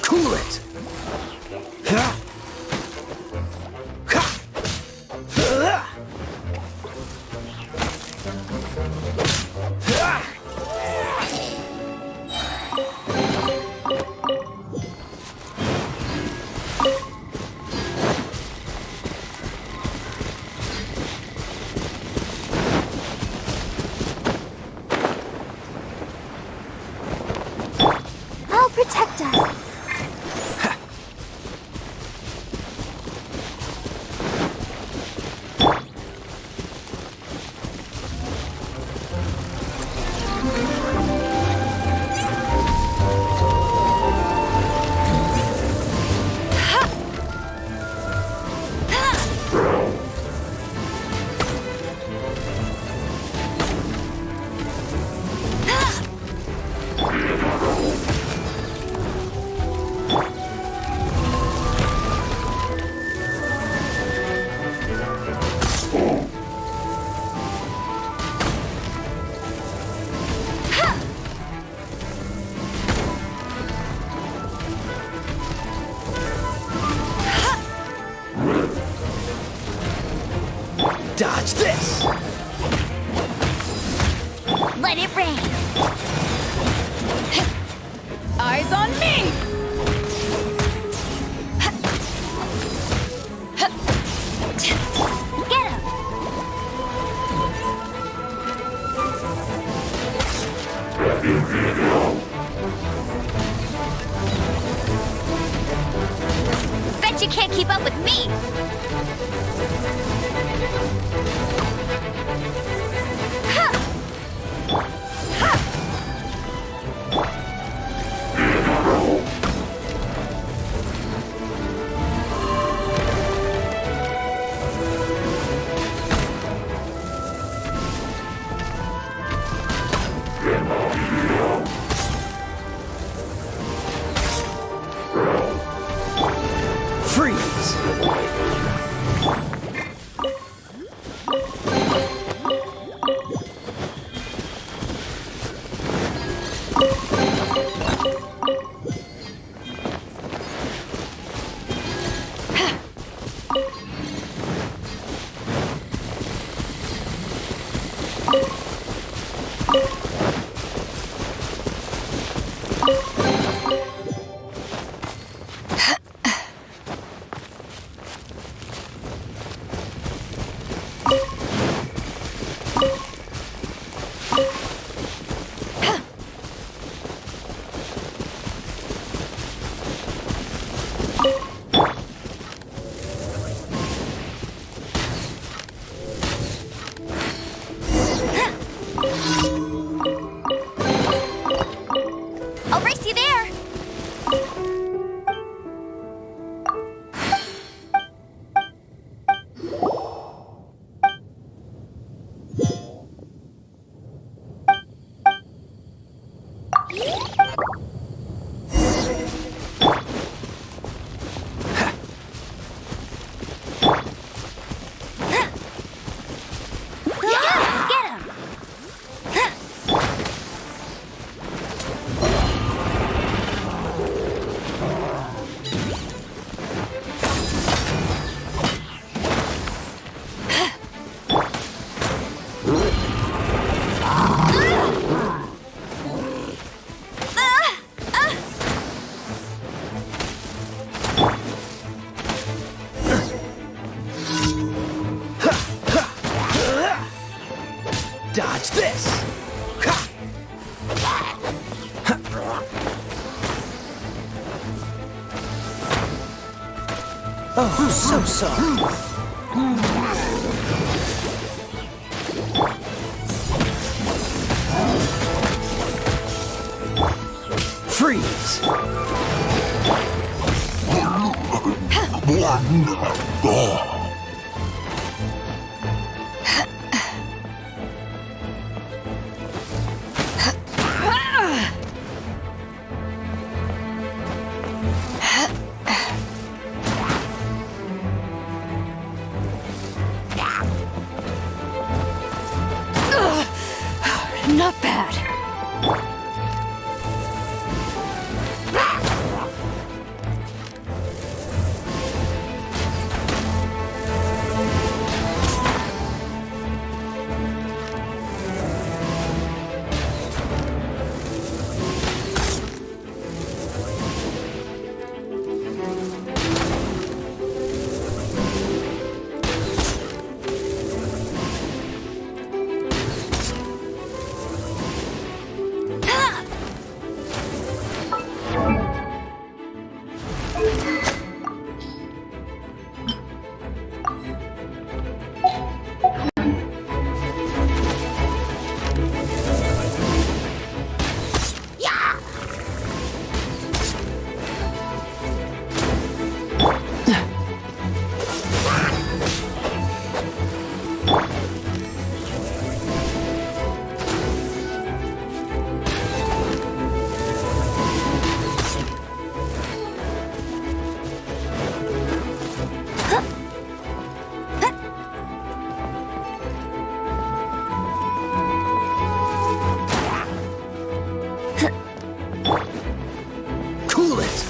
Cool it! I'll protect us. Dodge this! Let it rain. Eyes on me! Get him. Bet you can't keep up with me. Freeze! Oh, so sorry. Freeze! Not bad. Cool it!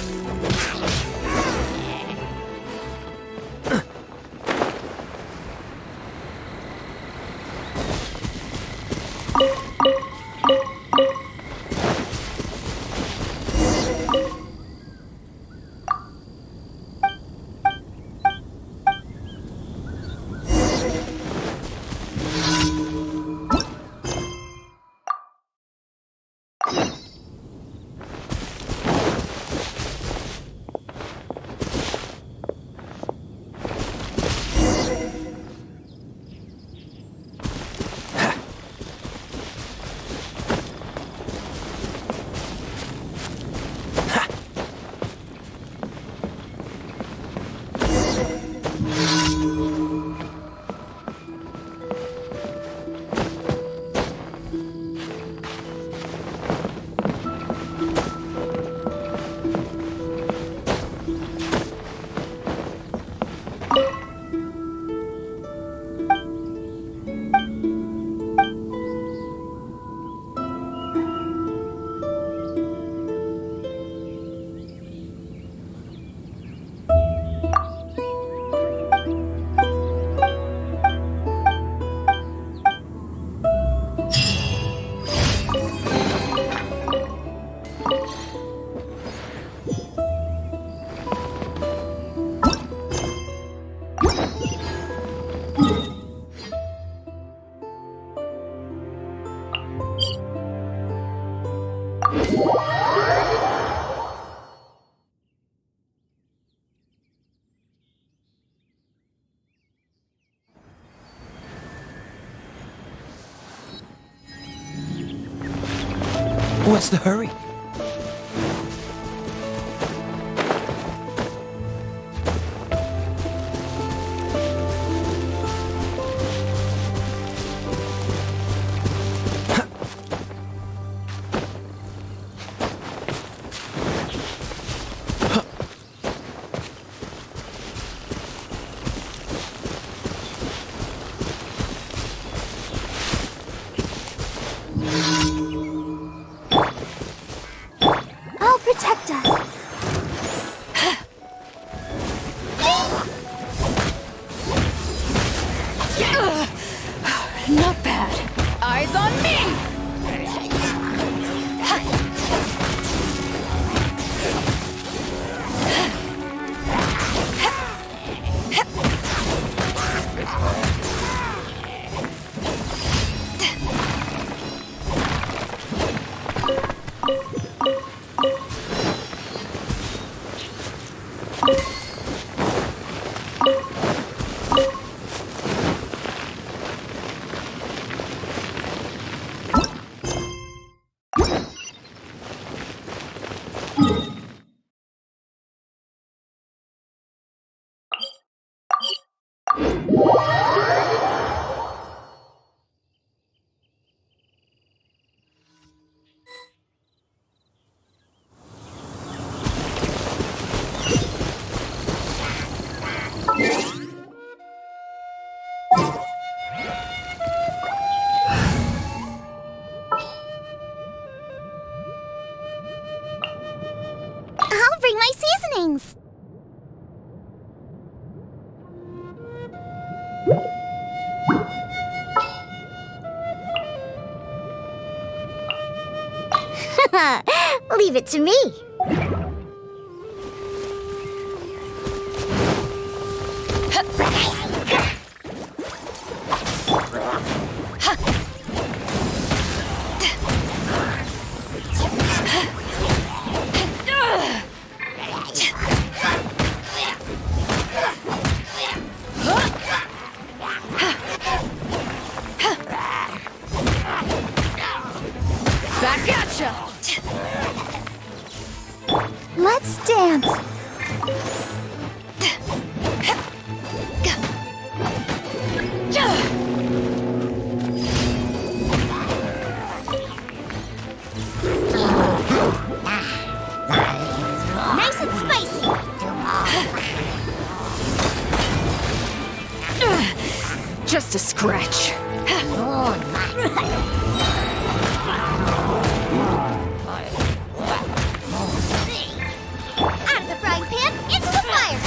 What's the hurry? Leave it to me. Back at ya! Let's dance. Nice and spicy. Just a scratch. Out of the frying pan, into the fire.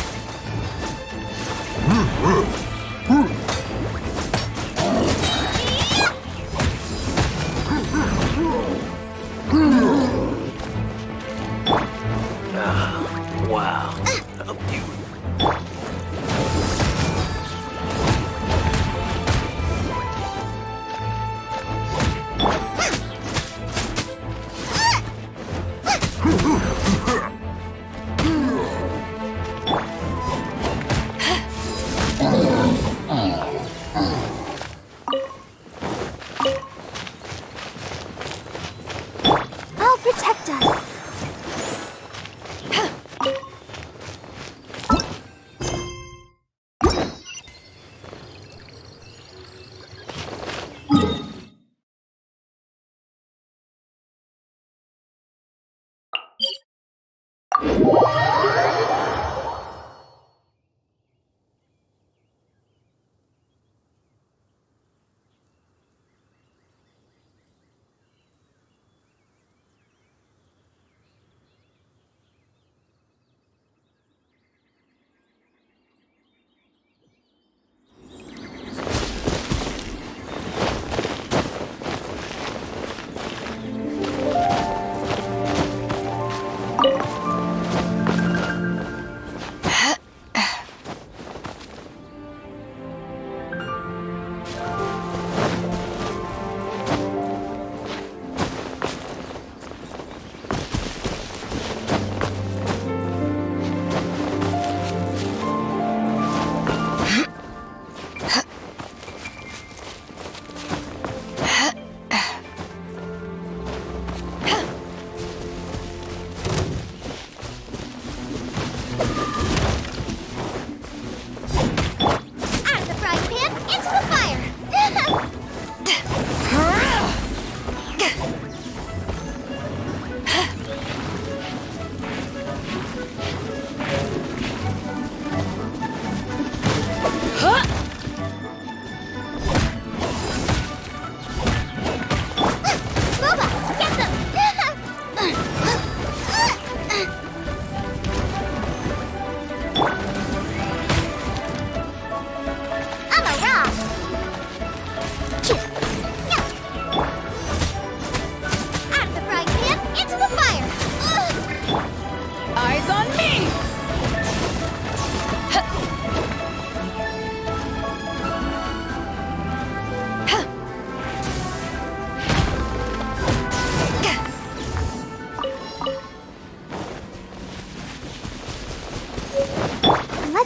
Wow. How beautiful. I'll protect us.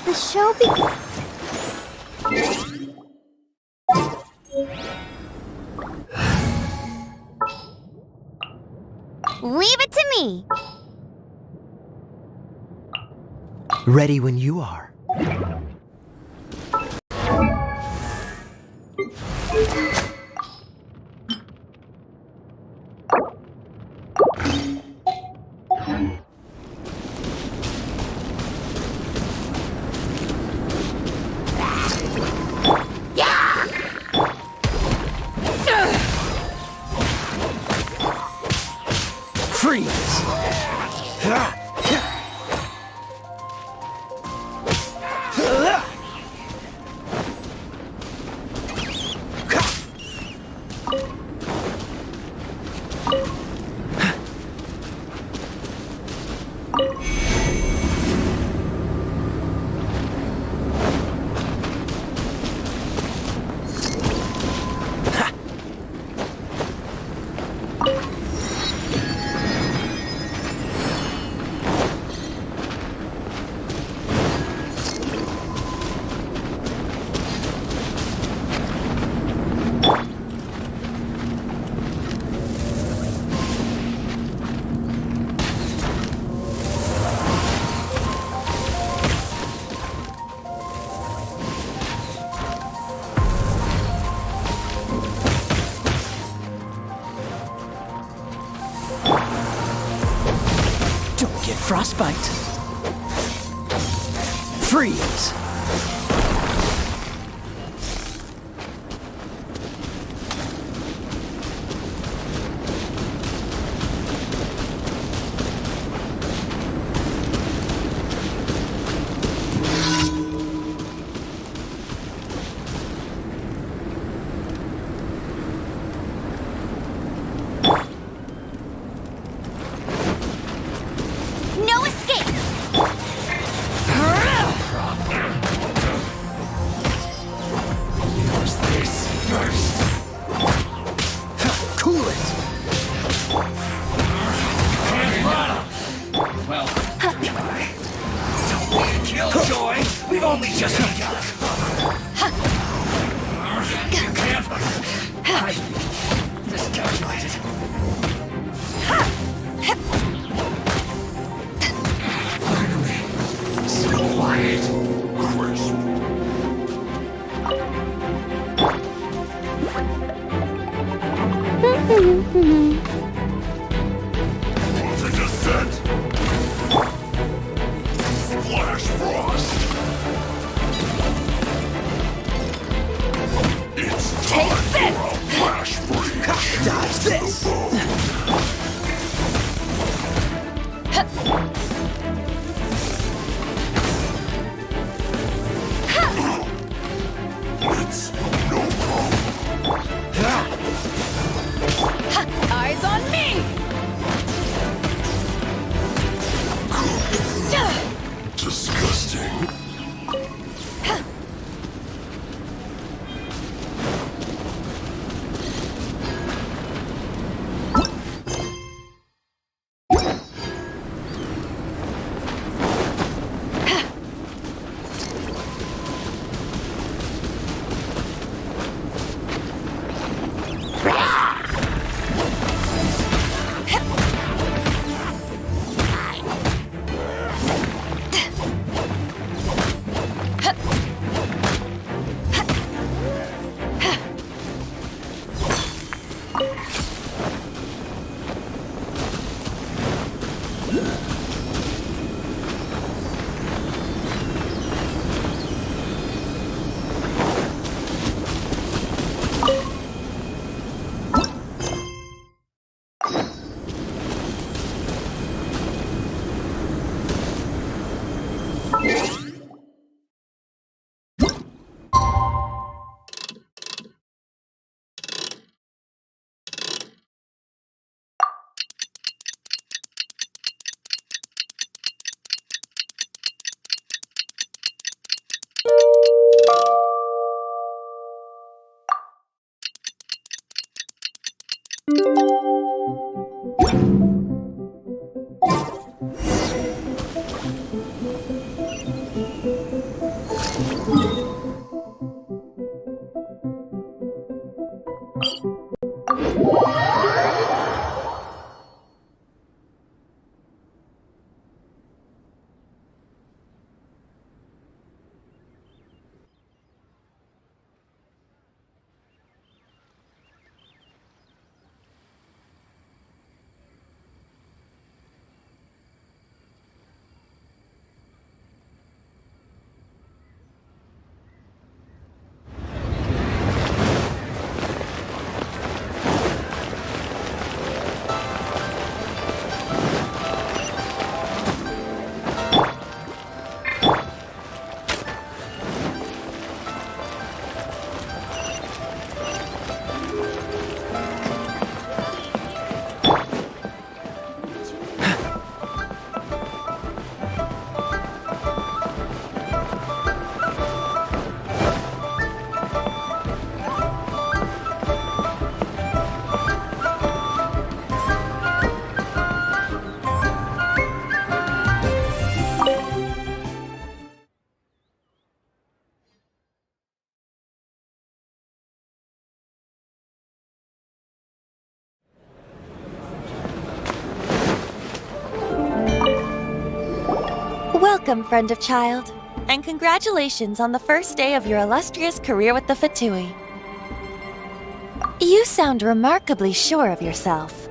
The show begins. Leave it to me. Ready when you are. Freeze! Frostbite. Freeze. No escape! Use this first. Cool it. Well, try. Don't be a killjoy. We've only just begun. You can't. I miscalculated. Finally, so quiet. Crisp. Moving to set. Flash frost. It's time for flash freeze. Dodge this. It's no problem. Eyes on me! Disgusting. Welcome, friend of child, and congratulations on the first day of your illustrious career with the Fatui. You sound remarkably sure of yourself.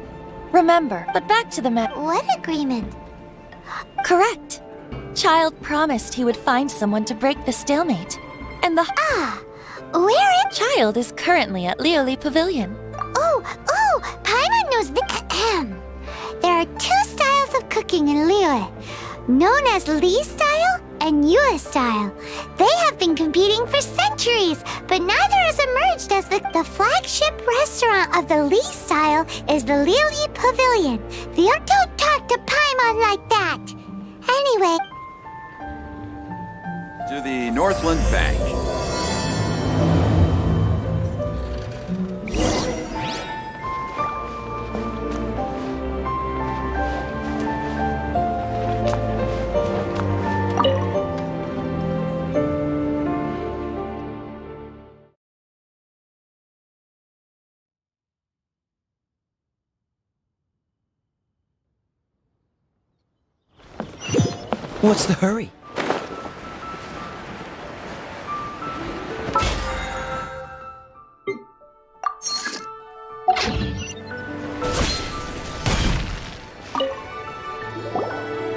Remember, but back to the What agreement? Correct. Child promised he would find someone to break the stalemate. And the Where is... Child is currently at Lioli Pavilion. Oh, Paimon knows the... There are two styles of cooking in Liyue, known as Li style and Yue style. They have been competing for centuries, but neither has emerged as the flagship restaurant of the Li style is the Lioli Pavilion. Don't talk to Paimon like that. Anyway... To the Northland Bank. What's the hurry?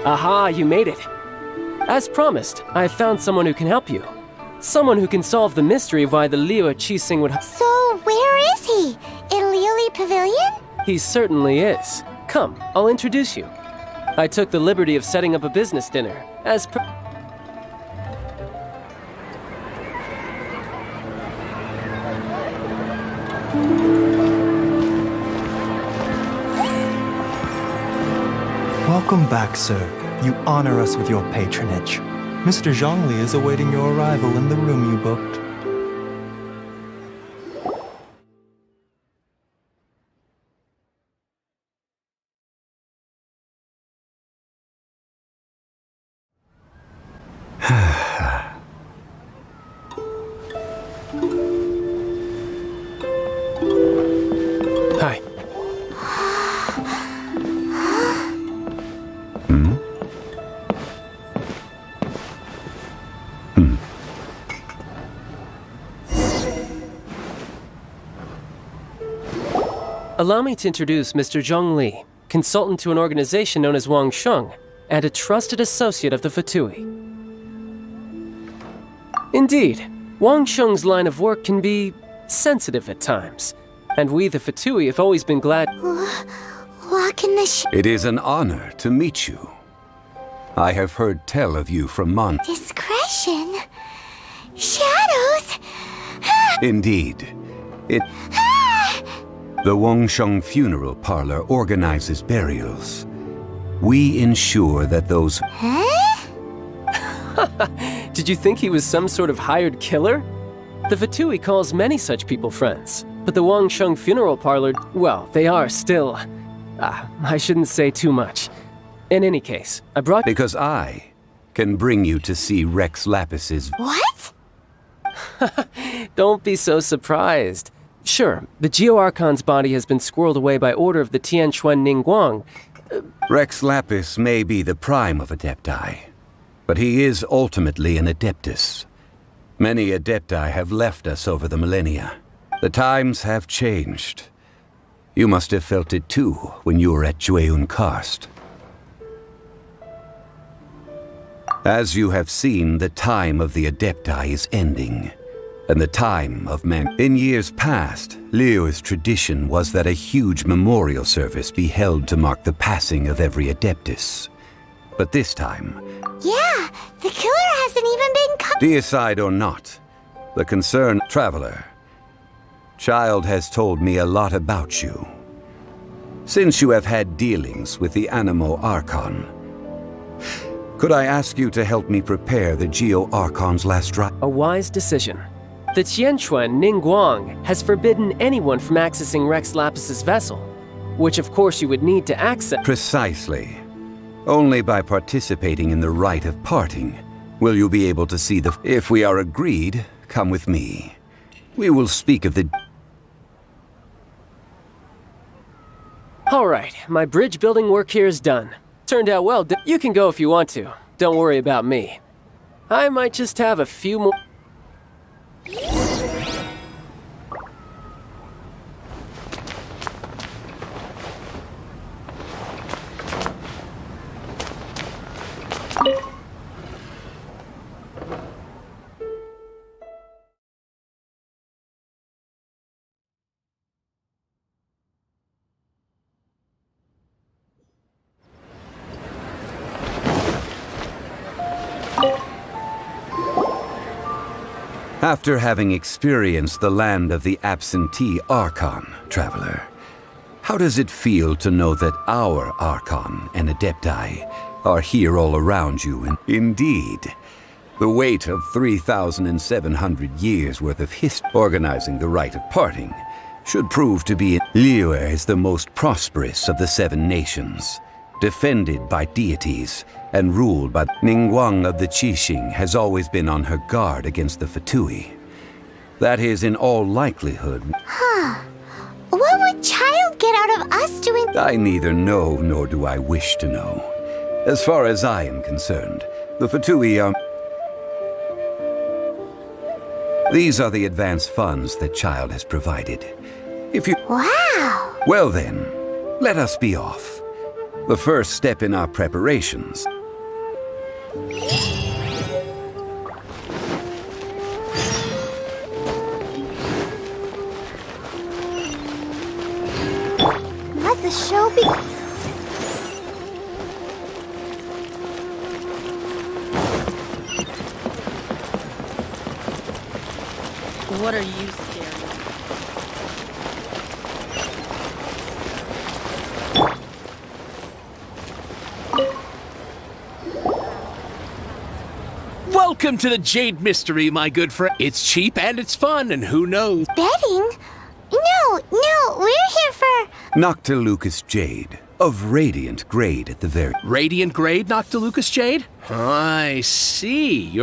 Aha, you made it. As promised, I found someone who can help you. Someone who can solve the mystery of why the Liyue Qixing would... So, where is he? In Lioli Pavilion? He certainly is. Come, I'll introduce you. I took the liberty of setting up a business dinner, as per... Welcome back, sir. You honor us with your patronage. Mr. Zhongli is awaiting your arrival in the room you booked. Hi. Allow me to introduce Mr. Zhong Li, consultant to an organization known as Wang Sheng, and a trusted associate of the Fatui. Indeed, Wang Sheng's line of work can be sensitive at times, and we, the Fatui, have always been glad... Walking the It is an honor to meet you. I have heard tell of you from Mon. discretion? Shadows? Indeed. The Wangsheng Funeral Parlor organizes burials. We ensure that those... Did you think he was some sort of hired killer? The Fatui calls many such people friends, but the Wangsheng Funeral Parlor, well, they are still... I shouldn't say too much. In any case, I brought... Because I can bring you to see Rex Lapis's... What? Don't be so surprised. Sure, the Geo-Archon's body has been squirreled away by order of the Tianquan Ningguang. Rex Lapis may be the prime of Adepti, but he is ultimately an Adeptus. Many Adepti have left us over the millennia. The times have changed. You must have felt it too when you were at Jueyun Karst. As you have seen, the time of the Adepti is ending, and the time of men. In years past, Liyue's tradition was that a huge memorial service be held to mark the passing of every Adeptus. But this time... Yeah, the killer hasn't even been Deicide or not, the concerned traveler, Child has told me a lot about you. Since you have had dealings with the Animo Archon, could I ask you to help me prepare the Geo-Archon's last drive? A wise decision. The Tianquan Ningguang has forbidden anyone from accessing Rex Lapis's vessel, which of course you would need to access. Precisely. Only by participating in the rite of parting will you be able to see the... If we are agreed, come with me. We will speak of the... All right, my bridge building work here is done. Turned out well. You can go if you want to. Don't worry about me. I might just have a few more... After having experienced the land of the absentee Archon, traveler, how does it feel to know that our Archon and Adepti are here all around you? And indeed, the weight of 3,700 years worth of history organizing the rite of parting should prove to be Liyue is the most prosperous of the 7 nations, defended by deities and ruled by Ningguang of the Qixing has always been on her guard against the Fatui. That is in all likelihood. What would Child get out of us doing? I neither know nor do I wish to know. As far as I am concerned, the Fatui are... These are the advance funds that Child has provided. If you... Wow! Well then, let us be off. The first step in our preparations. Let the show be... What are you staring at? Welcome to the Jade Mystery, my good friend. It's cheap and it's fun, and who knows? Betting? No, we're here for... Noctilucous Jade, of radiant grade at the very... Radiant Grade, Noctilucous Jade? I see.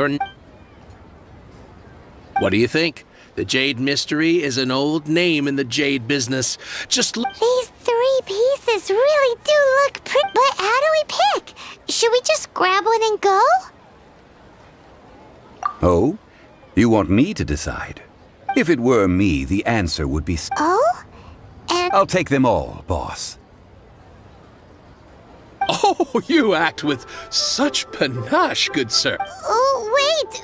What do you think? The Jade Mystery is an old name in the jade business. Just look. These 3 pieces really do look pretty. But how do we pick? Should we just grab one and go? Oh? You want me to decide? If it were me, the answer would be... Oh? And... I'll take them all, boss. Oh, you act with such panache, good sir. Oh, wait,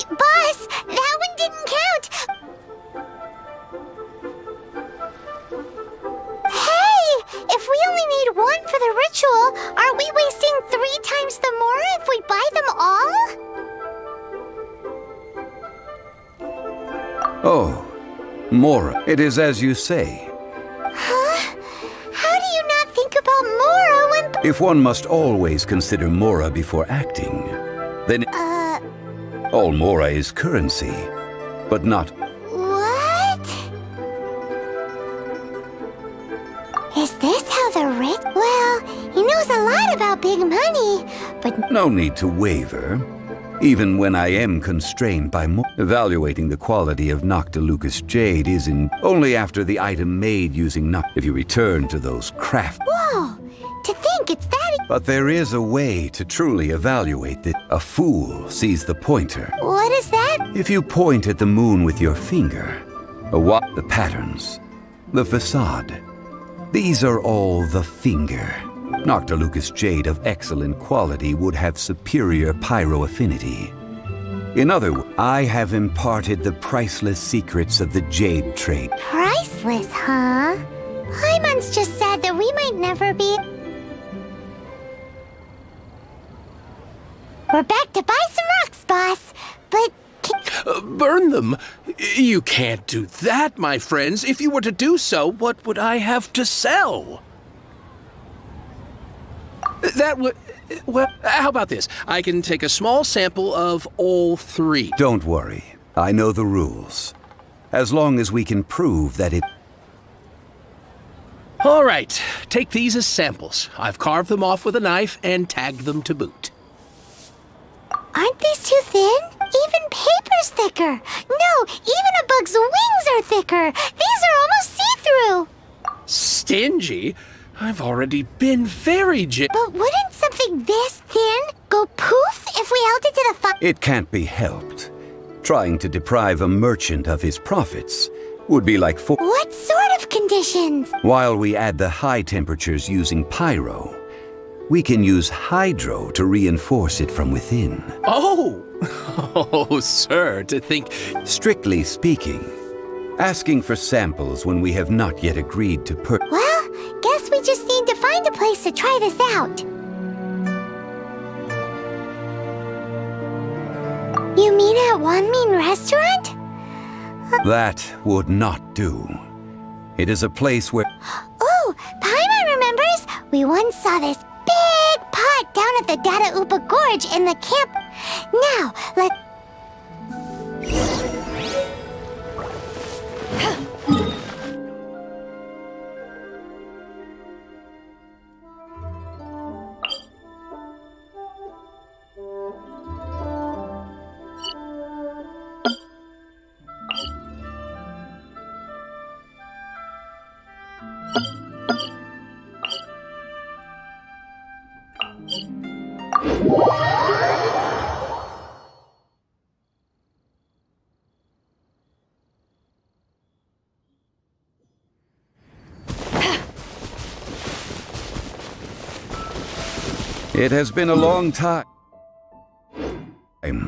boss! That one didn't count! Hey! If we only need 1 for the ritual, are we wasting 3 times the more if we buy them all? Oh, Mora, it is as you say. Huh? How do you not think about Mora when... If one must always consider Mora before acting, then all Mora is currency, but not... What? Is this how the rich... Well, he knows a lot about big money, but... No need to waver. Even when I am constrained by evaluating the quality of Noctilucous Jade is in only after the item made using if you return to those craft. Whoa! To think it's that... But there is a way to truly evaluate that. A fool sees the pointer. What is that? If you point at the moon with your finger, the patterns, the facade, these are all the finger. Noctilucous Jade of excellent quality would have superior pyro affinity. In other words, I have imparted the priceless secrets of the jade trade. Priceless, huh? Paimon's just said that we might never be... We're back to buy some rocks, boss. But... Burn them? You can't do that, my friends. If you were to do so, what would I have to sell? That would... Well, how about this? I can take a small sample of all 3. Don't worry. I know the rules. As long as we can prove that it... All right. Take these as samples. I've carved them off with a knife and tagged them to boot. Aren't these too thin? Even paper's thicker. No, even a bug's wings are thicker. These are almost see-through. Stingy? I've already been very But wouldn't something this thin go poof if we held it to the fire? It can't be helped. Trying to deprive a merchant of his profits would be like What sort of conditions? While we add the high temperatures using pyro, we can use hydro to reinforce it from within. Oh, sir, to think... Strictly speaking, asking for samples when we have not yet agreed to Well, guess we just need to find a place to try this out. You mean at Wanmin Restaurant? That would not do. It is a place where... Ooh, Paimon remembers? We once saw this big pot down at the Data Upa Gorge in the camp. Now, let's... It has been a long time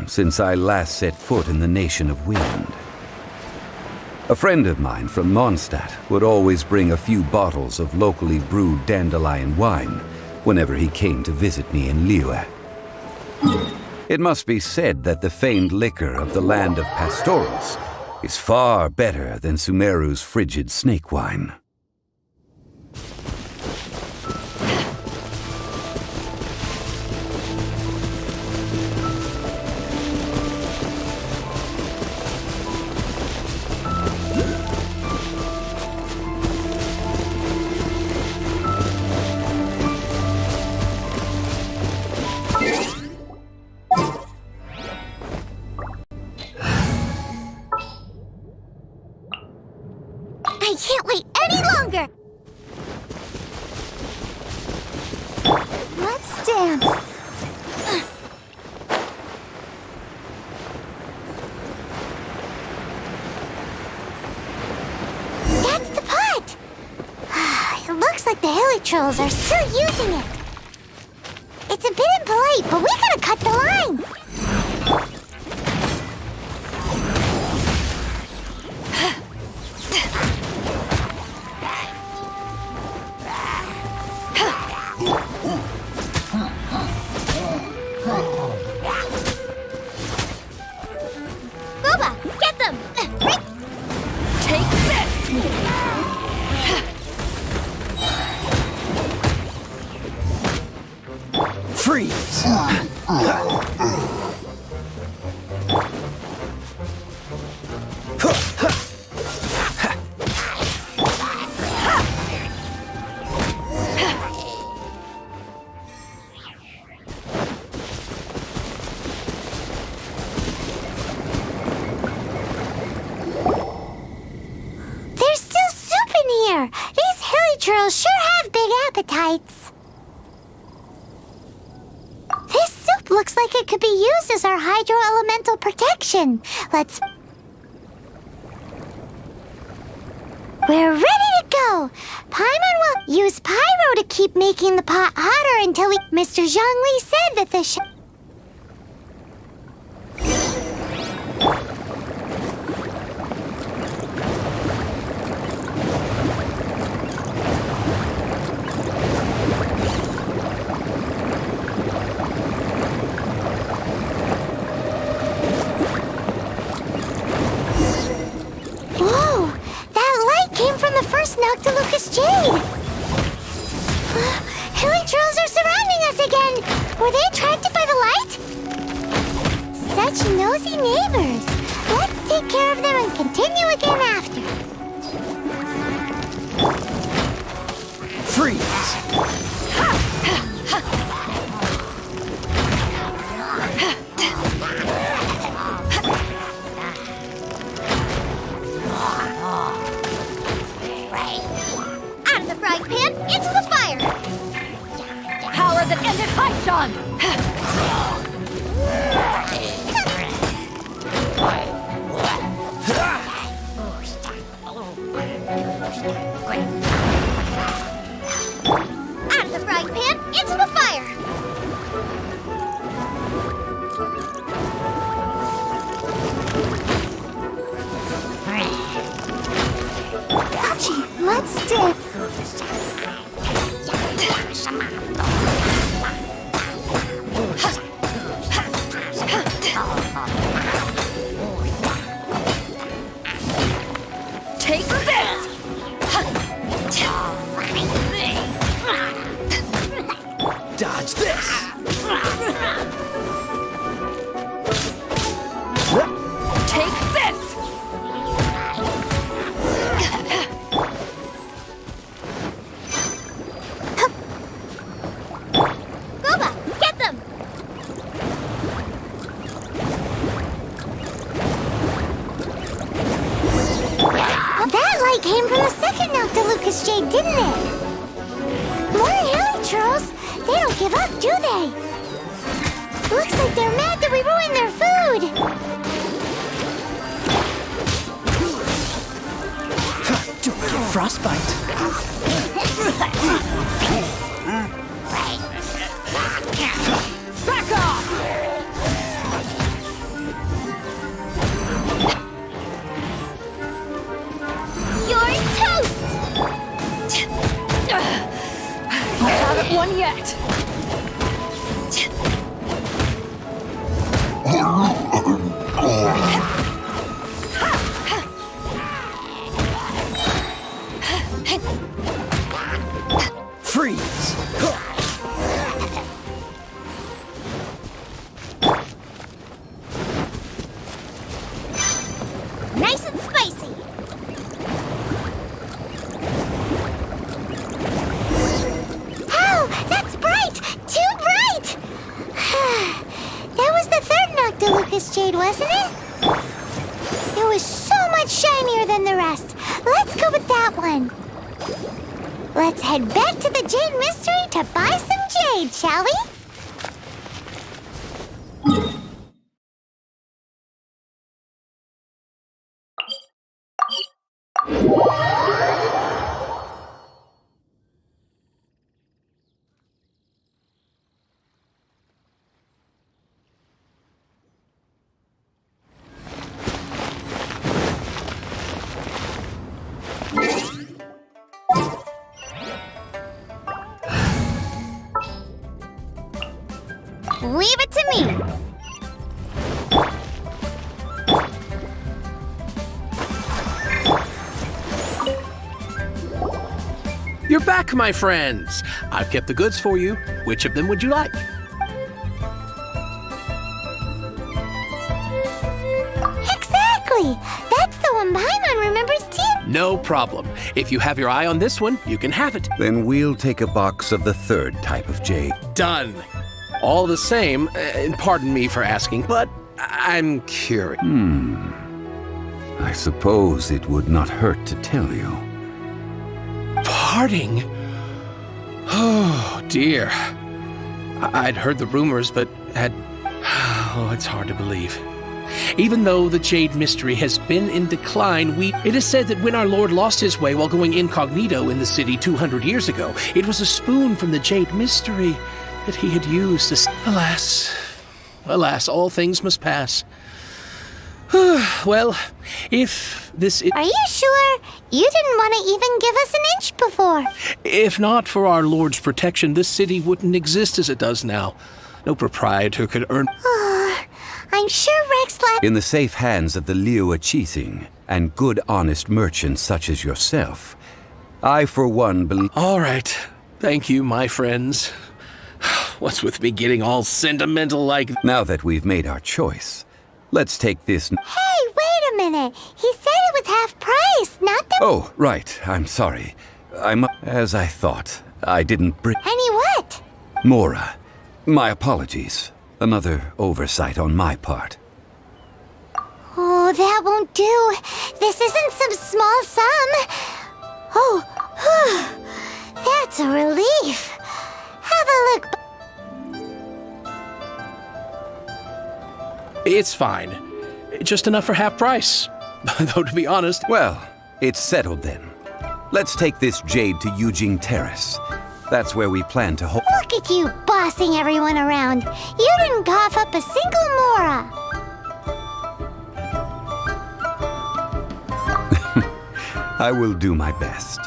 since I last set foot in the Nation of Wind. A friend of mine from Mondstadt would always bring a few bottles of locally brewed dandelion wine whenever he came to visit me in Liyue. It must be said that the famed liquor of the land of pastorals is far better than Sumeru's frigid snake wine. I can't wait any longer! Let's dance! That's the pot! It looks like the hilly trolls are still using it. It's a bit impolite, but we gotta cut the line! Get them! Take this! Freeze! There's still soup in here! These hilly trolls sure have big appetites! This soup looks like it could be used as our hydro-elemental protection. Let's... We're ready to go! Paimon will use pyro to keep making the pot hotter until we... Mr. Zhongli said that the Whoa! That light came from the first Noctilucous Jade! Hilly trolls are surrounding us again! Were they attracted by the light? Such nosy neighbors! Let's take care of them and continue again after. Freeze! Out of the frying pan, into the fire! Power that ended Haishan! Out of the frying pan, into the fire! Gotcha. Let's do... came from the second Noctilucous Jade, didn't it? More hilichurls? They don't give up, do they? Looks like they're mad that we ruined their food. Don't get frostbite. Back off! You're toast! I haven't won yet. Freeze! Nice and spicy. Oh, that's bright! Too bright! That was the third Noctilucous Jade, wasn't it? It was so much shinier than the rest. Let's go with that one. Let's head back to the Jade Mystery to buy some jade, shall we? Leave it to me. You're back, my friends. I've kept the goods for you. Which of them would you like? Exactly. That's the one Paimon remembers too. No problem. If you have your eye on this one, you can have it. Then we'll take a box of the third type of jade. Done. All the same, and pardon me for asking, but I'm curious. I suppose it would not hurt to tell you. Parting? Oh, dear. I'd heard the rumors, but had... Oh, it's hard to believe. Even though the Jade Mystery has been in decline, it is said that when our Lord lost his way while going incognito in the city 200 years ago, it was a spoon from the Jade Mystery that he had used to... Alas, all things must pass. Well, if this is... Are you sure? You didn't want to even give us an inch before. If not for our Lord's protection, this city wouldn't exist as it does now. No proprietor could earn... I'm sure Rex left... In the safe hands of the Liu Chising and good honest merchants such as yourself, I for one believe... All right. Thank you, my friends. What's with me getting all sentimental like... Now that we've made our choice, let's take this... Hey, wait a minute. He said it was half price, not the... Oh, right. I'm sorry. As I thought, I didn't bring... Any what? Mora. My apologies. Another oversight on my part. Oh, that won't do. This isn't some small sum. Oh, that's a relief. Have a look. It's fine. Just enough for half price. Though, to be honest... Well, it's settled then. Let's take this jade to Yujing Terrace. That's where we plan to hold... Look at you bossing everyone around. You didn't cough up a single Mora. I will do my best.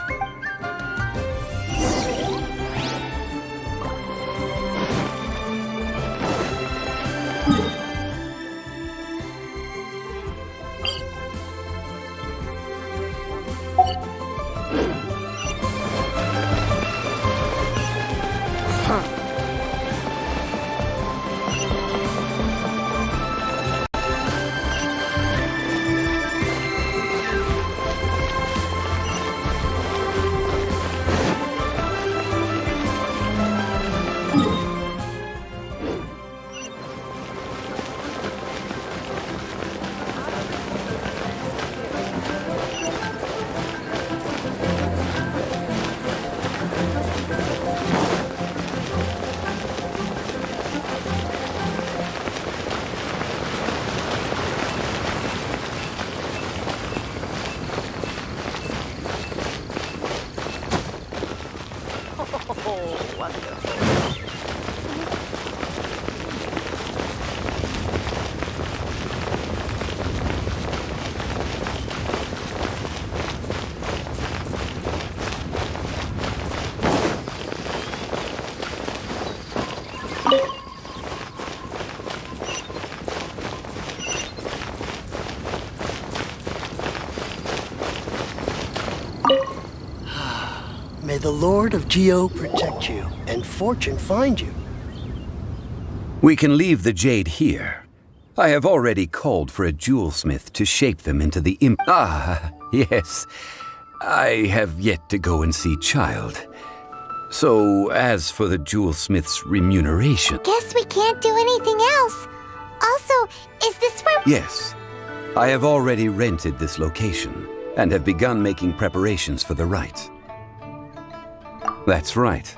May the Lord of Geo protect you and fortune find you. We can leave the jade here. I have already called for a jewelsmith to shape them into the imp. Ah, yes. I have yet to go and see Child. So, as for the jewelsmith's remuneration... Guess we can't do anything else. Also, is this where... Yes. I have already rented this location and have begun making preparations for the rite. That's right.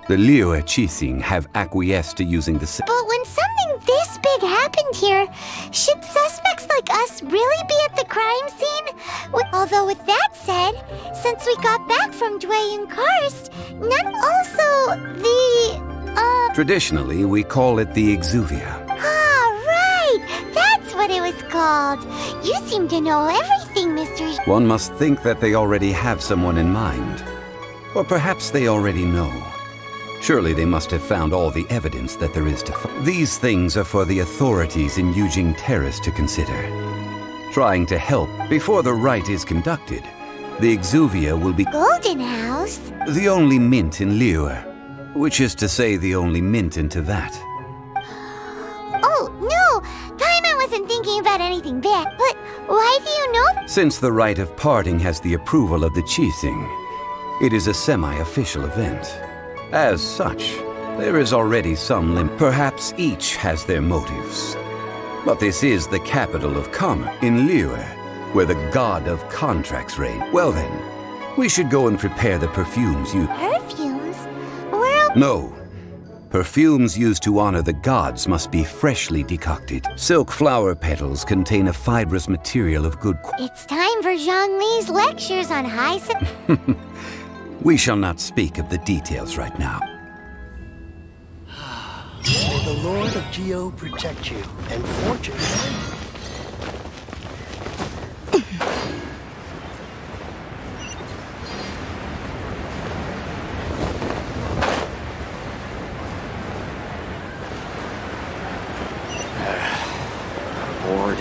The Liyue Qixing have acquiesced to using the... But when something this big happened here, should suspects like us really be at the crime scene? Although with that said, since we got back from Dway and Karst, none also the, Traditionally, we call it the Exuvia. Ah, right! That's what it was called. You seem to know everything, Mr. One must think that they already have someone in mind. Or perhaps they already know. Surely they must have found all the evidence that there is to find. These things are for the authorities in Yujing Terrace to consider. Trying to help before the rite is conducted, the Exuvia will be Golden House? the only mint in Liyue, which is to say the only mint into that. Oh, no! Paimon wasn't thinking about anything bad. But why do you know? Since the rite of parting has the approval of the Qixing, it is a semi-official event. As such, there is already some limit. Perhaps each has their motives. But this is the capital of commerce, in Liyue, where the god of contracts reign. Well then, we should go and prepare the perfumes you... Perfumes? Where... No. Perfumes used to honor the gods must be freshly decocted. Silk flower petals contain a fibrous material of good quality. It's time for Zhongli's lectures on high... We shall not speak of the details right now. May the Lord of Geo protect you and fortune find you. Bored.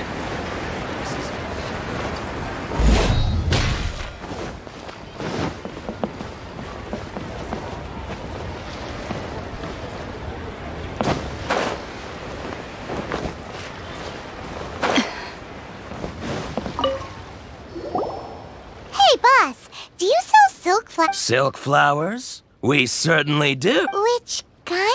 Hey, boss! Do you sell silk flowers? Silk flowers? We certainly do. Which kind?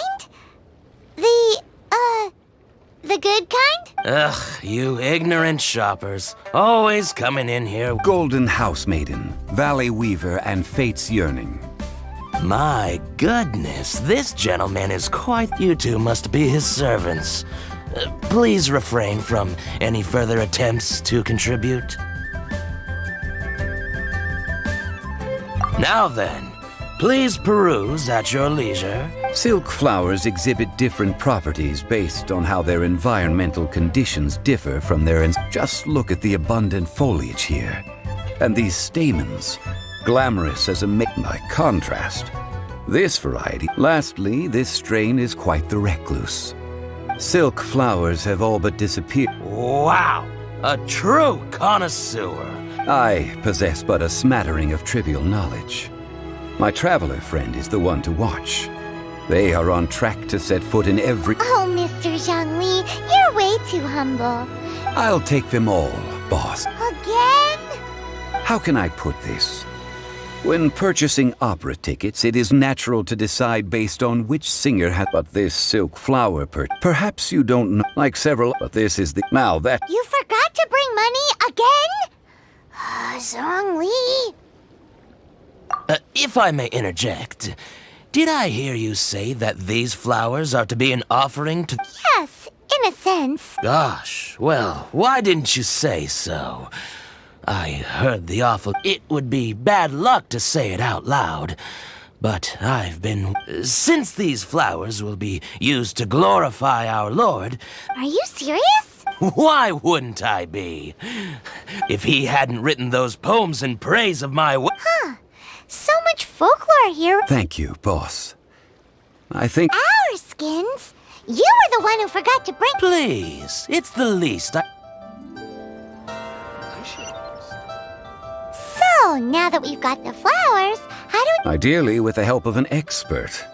The good kind? Ugh, you ignorant shoppers. Always coming in here. Golden House Maiden, Valley Weaver, and Fate's Yearning. My goodness, this gentleman is quite... You two must be his servants. Please refrain from any further attempts to contribute. Now then, please peruse at your leisure. Silk flowers exhibit different properties based on how their environmental conditions differ from their... Just look at the abundant foliage here. And these stamens, glamorous as a by contrast. This variety. Lastly, this strain is quite the recluse. Silk flowers have all but disappeared. Wow, a true connoisseur. I possess but a smattering of trivial knowledge. My traveler friend is the one to watch. They are on track to set foot in every... Oh, Mr. Zhongli, you're way too humble. I'll take them all, boss. Again? How can I put this? When purchasing opera tickets, it is natural to decide based on which singer has... But this silk flower perhaps you don't know, like several... But this is the... Now that... You forgot to bring money again? Zhongli... If I may interject, did I hear you say that these flowers are to be an offering to... Yes, in a sense. Gosh, well, why didn't you say so? I heard the awful... It would be bad luck to say it out loud, but I've been... Since these flowers will be used to glorify our Lord... Are you serious? Why wouldn't I be? If he hadn't written those poems in praise of my... Huh. So much folklore here. Thank you, boss. I think... Our skins? You were the one who forgot to bring... Please, it's the least I... So, now that we've got the flowers, How do Ideally with the help of an expert.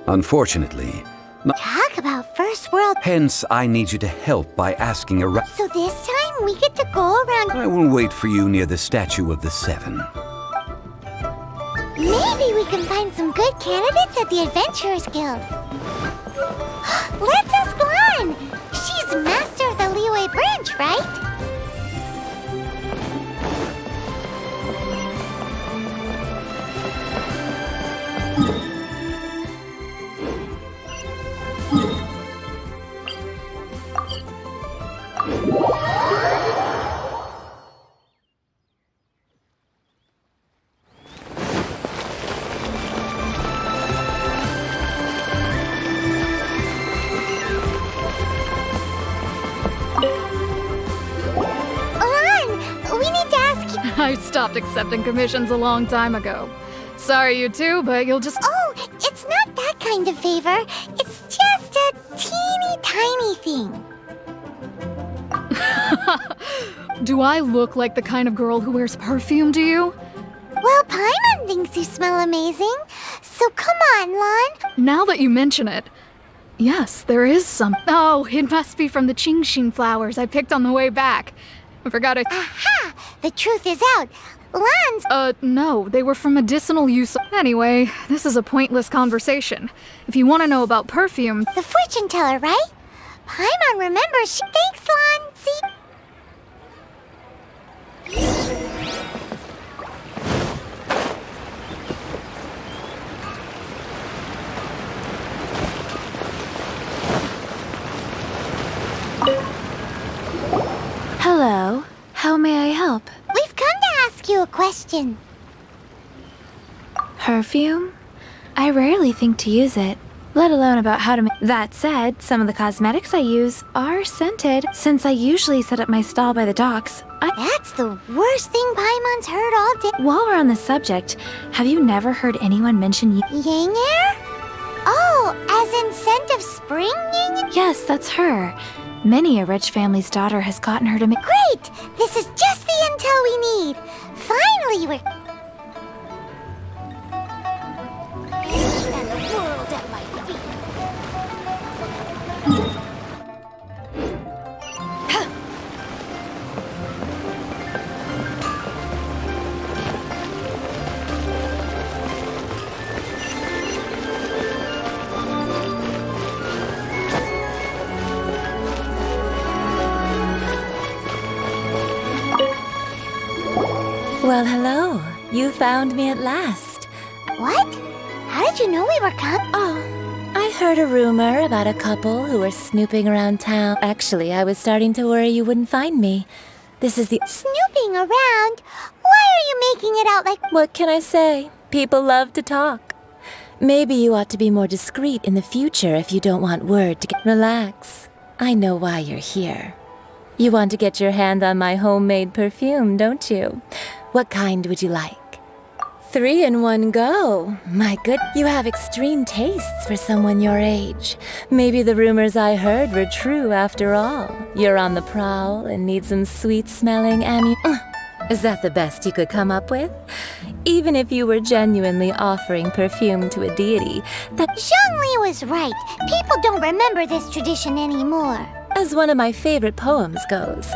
Unfortunately, we talk about first world? hence I need you to help by asking around. So this time we get to go around. I will wait for you near the statue of the Seven. Maybe we can find some good candidates at the Adventurers Guild. Let's ask Lan. She's master of the Liyue branch, right? I stopped accepting commissions a long time ago. Sorry, you two, but you'll just. Oh, it's not that kind of favor. It's just a teeny tiny thing. Do I look like the kind of girl who wears perfume to you? Well, Paimon thinks you smell amazing. So come on, Lan. Now that you mention it. Yes, there is some. Oh, it must be from the Qingshin flowers I picked on the way back. I forgot it. Aha! The truth is out. Lan's. No, they were for medicinal use. Anyway, this is a pointless conversation. If you want to know about perfume. The fortune teller, right? Paimon remembers. Thanks, Lan. See? Hello. How may I help? We've come to ask you a question. Perfume? I rarely think to use it, let alone about how to make. That said, some of the cosmetics I use are scented. Since I usually set up my stall by the docks, That's the worst thing Paimon's heard all day. While we're on the subject, have you never heard anyone mention Yang Air? Oh, as in scent of spring, Yang? Yes, that's her. Many a rich family's daughter has gotten her to make. Great! This is just the intel we need. Finally, we're. And the world at my feet. Well, hello. You found me at last. What? How did you know we were coming? Oh, I heard a rumor about a couple who were snooping around town. Actually, I was starting to worry you wouldn't find me. This is the... Snooping around? Why are you making it out like... What can I say? People love to talk. Maybe you ought to be more discreet in the future if you don't want word to get... Relax. I know why you're here. You want to get your hand on my homemade perfume, don't you? What kind would you like? 3 in one go. My good, you have extreme tastes for someone your age. Maybe the rumors I heard were true after all. You're on the prowl and need some sweet-smelling Is that the best you could come up with? Even if you were genuinely offering perfume to a deity, that... Zhongli was right. People don't remember this tradition anymore. As one of my favorite poems goes,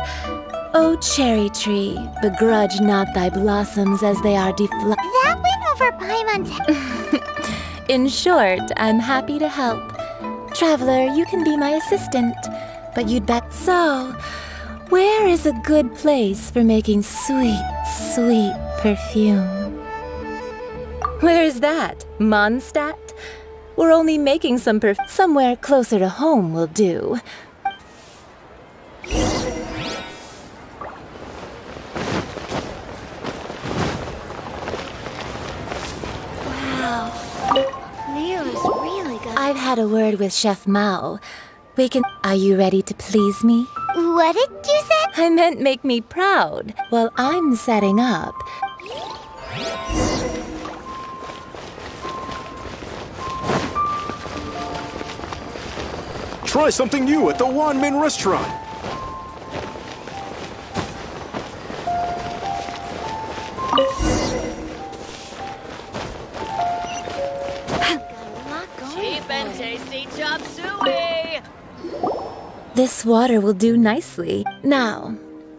"O cherry tree, begrudge not thy blossoms as they are That went over Paimon's head. In short, I'm happy to help. Traveler, you can be my assistant, but you'd bet. So, where is a good place for making sweet, sweet perfume? Where is that? Mondstadt? We're only making some somewhere closer to home will do. Wow. Leo's really good. I've had a word with Chef Mao. Are you ready to please me? What did you say? I meant make me proud. Well, I'm setting up. Try something new at the Wanmin restaurant. chop suey! This water will do nicely. Now,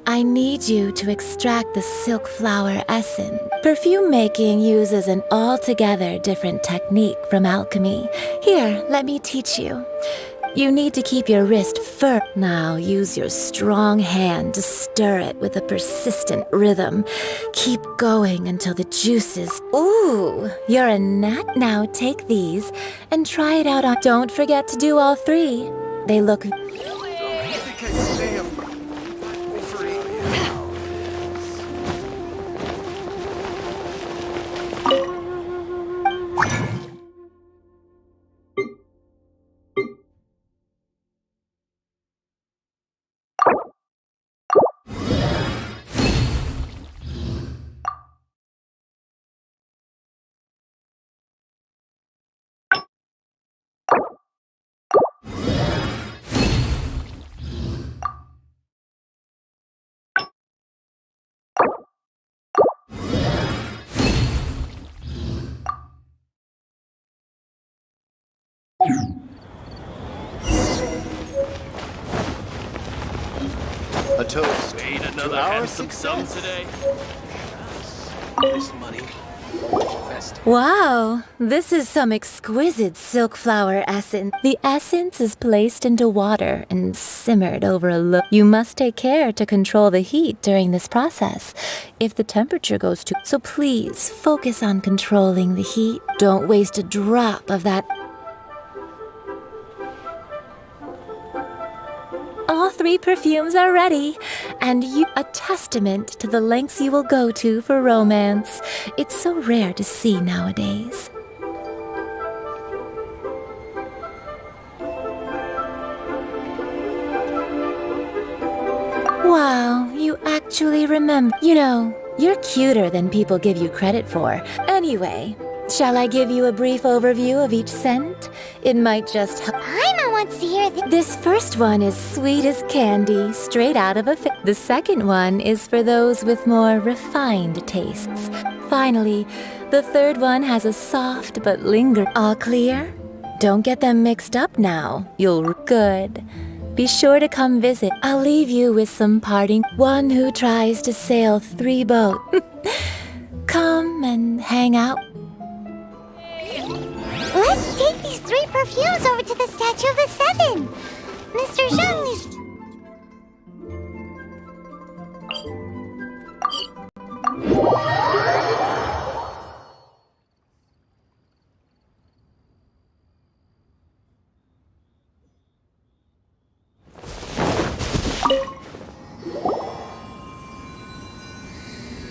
I need you to extract the silk flower essence. Perfume making uses an altogether different technique from alchemy. Here, let me teach you. You need to keep your wrist firm. Now use your strong hand to stir it with a persistent rhythm. Keep going until the juices... Ooh, you're a nat. Now take these and try it out on... Don't forget to do all three. They look... A toast. Made to another our handsome sum success. today. This money. Wow, this is some exquisite silk flower essence. The essence is placed into water and simmered over a low. You must take care to control the heat during this process. If the temperature goes too... So please, focus on controlling the heat. Don't waste a drop of that... All three perfumes are ready, and you a testament to the lengths you will go to for romance. It's so rare to see nowadays. Wow, you actually remember. You know, you're cuter than people give you credit for. Anyway, shall I give you a brief overview of each scent? It might just help. Paimon wants to hear this. This first one is sweet as candy, straight out of a The second one is for those with more refined tastes. Finally, the third one has a soft but linger. All clear? Don't get them mixed up now. You'll... Good. Be sure to come visit. I'll leave you with some parting... One who tries to sail 3 boats. Come and hang out. Let's take these 3 perfumes over to the Statue of the Seven. Mr. Zhang is...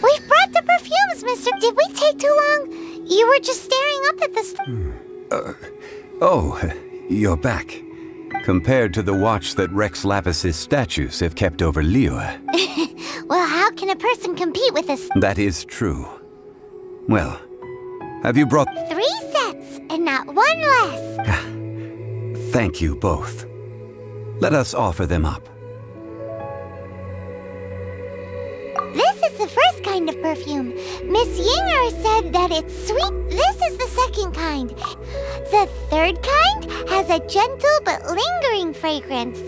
We've brought the perfumes, mister. Did we take too long? You were just staring up at the... Oh, you're back. Compared to the watch that Rex Lapis's statues have kept over Liyue. Well, how can a person compete with us? That is true. Well, have you brought... 3 sets, and not one less. Thank you both. Let us offer them up. This is the first kind of perfume. Miss Yinger said that it's sweet. This is the second kind. The third kind has a gentle but lingering fragrance.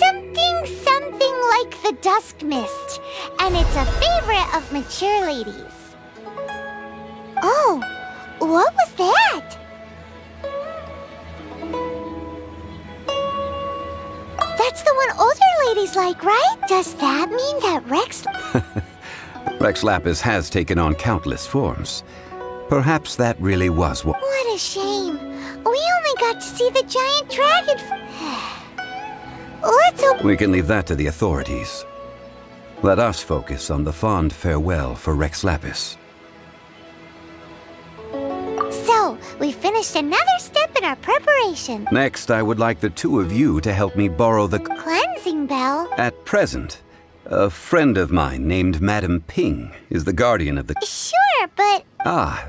Something like the dusk mist. And it's a favorite of mature ladies. Oh, what was that? That's the one older ladies like, right? Does that mean that Rex... Rex Lapis has taken on countless forms. Perhaps that really was what... What a shame. We only got to see the giant dragon... Let's hope... We can leave that to the authorities. Let us focus on the fond farewell for Rex Lapis. So, we finished another step in our preparation. Next, I would like the 2 of you to help me borrow the... Cleansing bell? At present, a friend of mine named Madame Ping is the guardian of the... Sure, but... Ah,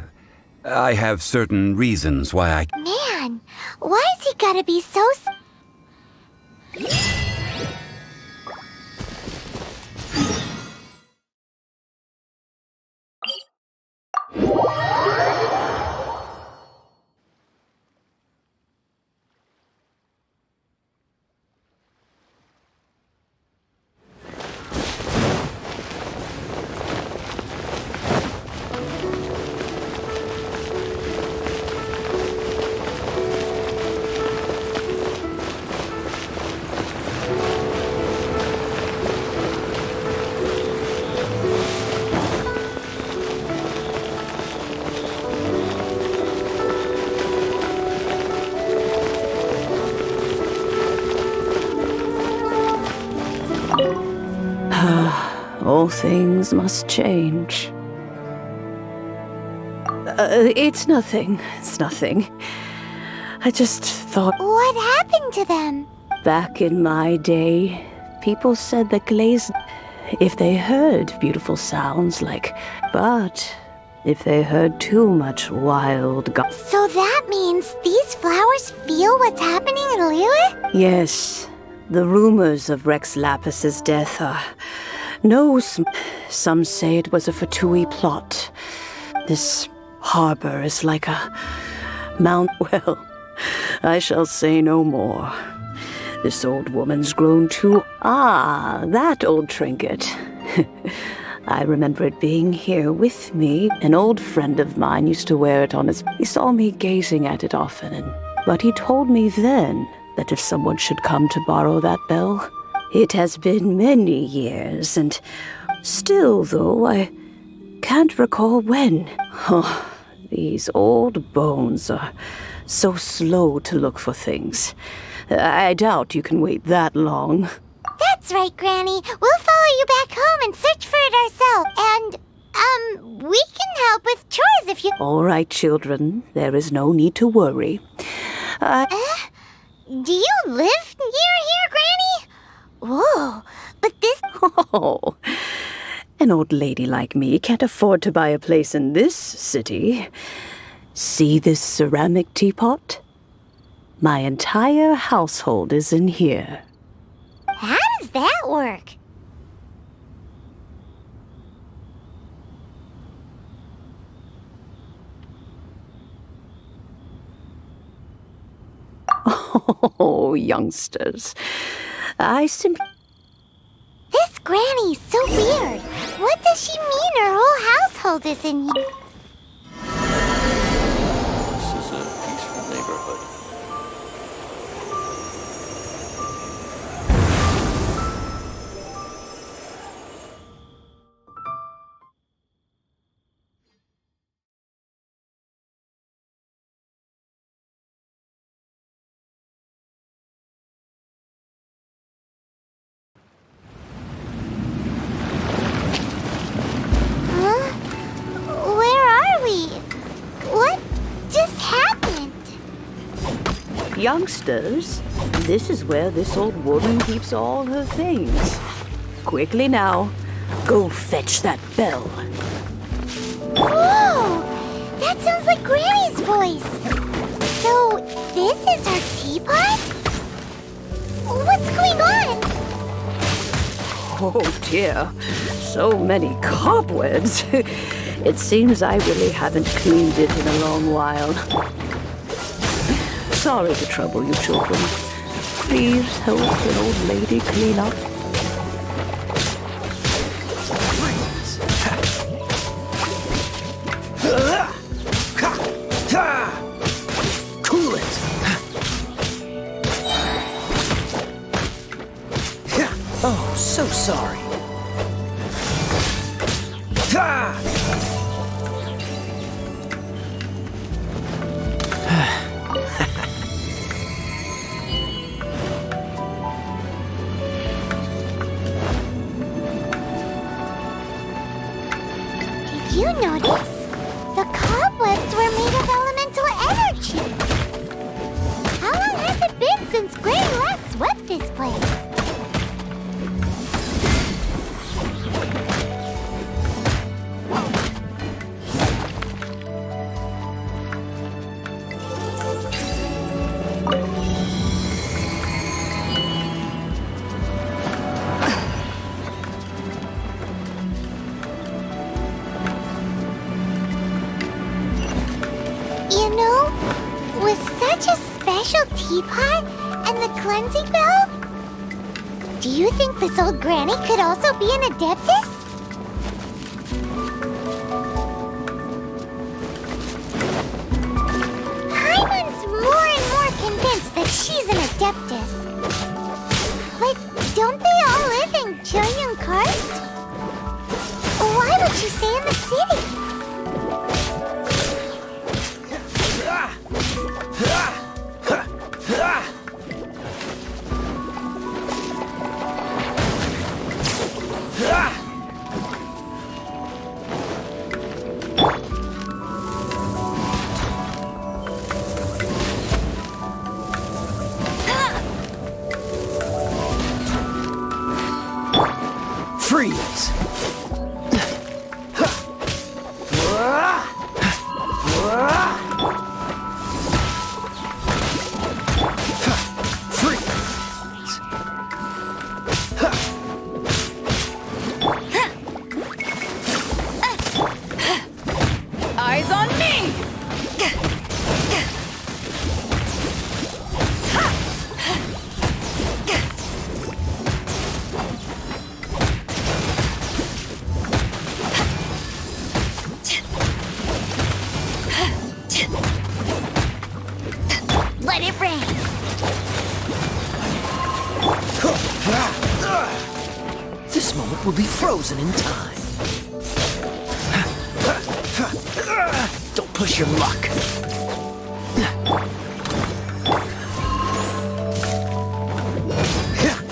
I have certain reasons why I... Man, why's he gotta be so... All things must change. It's nothing. It's nothing. I just thought... What happened to them? Back in my day, people said that glaze... If they heard beautiful sounds like... But if they heard too much wild... So that means these flowers feel what's happening in Liyue? Yes. The rumors of Rex Lapis's death are... No, some say it was a Fatui plot. This harbor is like a mount... Well, I shall say no more. This old woman's grown too... Ah, that old trinket. I remember it being here with me. An old friend of mine used to wear it on his... He saw me gazing at it often, but he told me then that if someone should come to borrow that bell... It has been many years, and still, though, I can't recall when. Oh, these old bones are so slow to look for things. I doubt you can wait that long. That's right, Granny. We'll follow you back home and search for it ourselves. And, we can help with chores if you... All right, children. There is no need to worry. Do you live near here, Granny? Whoa, but this... Oh, an old lady like me can't afford to buy a place in this city. See this ceramic teapot? My entire household is in here. How does that work? Oh, youngsters. I simply... This Granny's so weird. What does she mean her whole household is in here? This is a peaceful neighborhood. Youngsters, this is where this old woman keeps all her things. Quickly now, go fetch that bell. Whoa! That sounds like Granny's voice. So, this is her teapot? What's going on? Oh dear, so many cobwebs. It seems I really haven't cleaned it in a long while. Sorry to trouble you, children. Please help an old lady clean up. Cool it! Oh, so sorry. Did you notice? The cobwebs were made of elemental energy. How long has it been since Granny last swept this place? You know, with such a special teapot and the cleansing bell, do you think this old Granny could also be an Adeptus? Paimon's more and more convinced that she's an Adeptus. But don't they all live in Chilyung Karst? Why would she stay in the city? Freeze! Eyes on me! Let it rain. This moment will be frozen in time. Don't push your luck.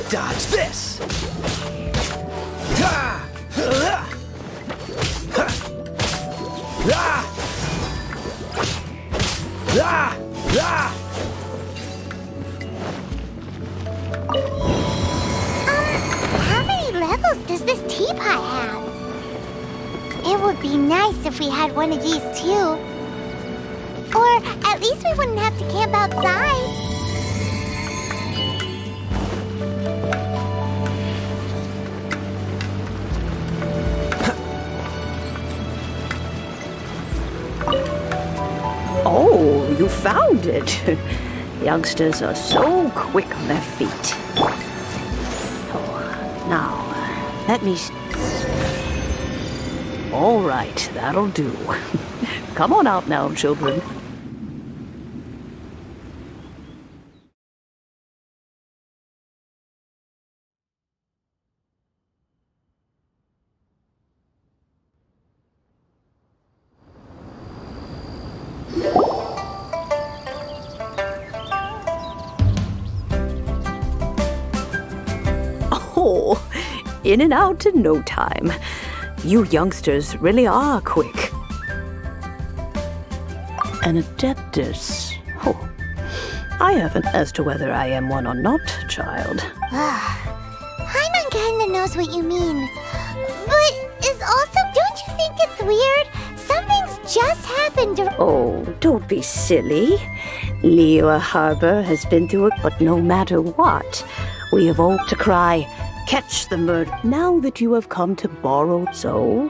Dodge this! How many levels does this teapot have? It would be nice if we had one of these too. Or at least we wouldn't have to camp outside. Oh, you found it. Youngsters are so quick on their feet. Oh, now, let me... All right, that'll do. Come on out now, children. Oh, in and out in no time. You youngsters really are quick. An adeptus. Oh, I haven't as to whether I am one or not, child. Paimon kinda knows what you mean. But is also, don't you think it's weird? Something's just happened to... Oh, don't be silly. Liyue Harbor has been through it, but no matter what, we have all to cry, catch the murder. Now that you have come to borrow, so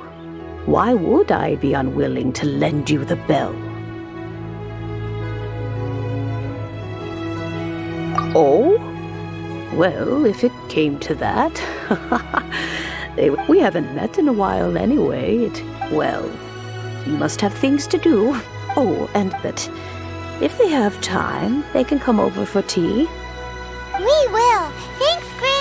why would I be unwilling to lend you the bell? Oh? Well, if it came to that. We haven't met in a while anyway. Well, you must have things to do. Oh, and that if they have time, they can come over for tea. We will. Thanks, Grim.